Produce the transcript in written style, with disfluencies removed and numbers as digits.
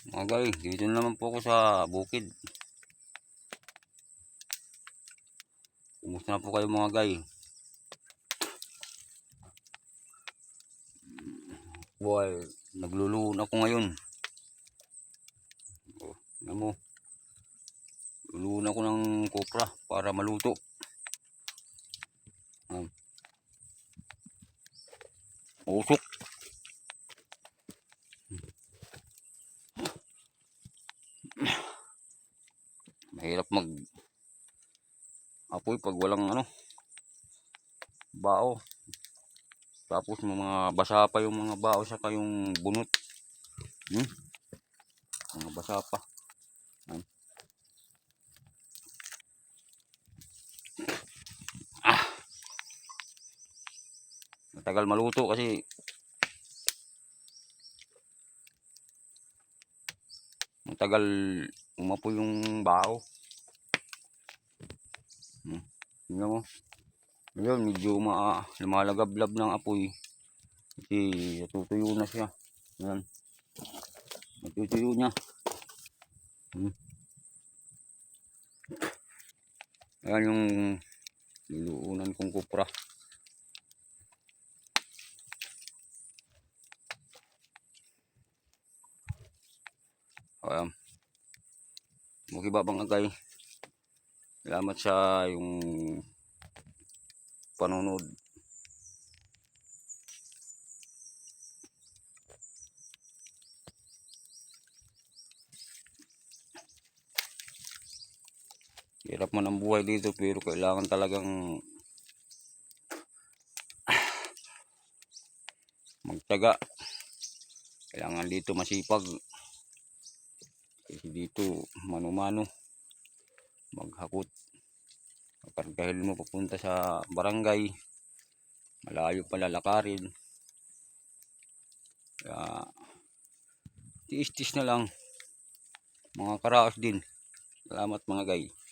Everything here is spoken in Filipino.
Mga guys, dito naman po ako sa bukid. Kumusta na po kayo mga guys? Boy, nagluluhon ako ngayon. Ano mo? Luluhon ako ng kopra para maluto. Usok. Mahirap mag apoy pag walang bao. Tapos mga basa pa yung mga bao saka yung bunot. Mga basa pa. Matagal maluto kasi matagal umapoy yung bao. Tingnan mo. Ngayon medyo lumalagablab ng apoy. Kasi natutuyo na siya. Yan. Natutuyo niya. Ayan yung luluunan kong kopra. Ayan. Okay ba bang agay? Salamat sa yung panonood. Hirap man ang buhay dito pero kailangan talagang magtaga. Kailangan dito masipag. Kasi dito mano-mano maghakot. Kargahin mo papunta sa barangay. Malayo pa lalakarin. Kaya tiis-tiis na lang. Mga karaos din. Salamat mga guys.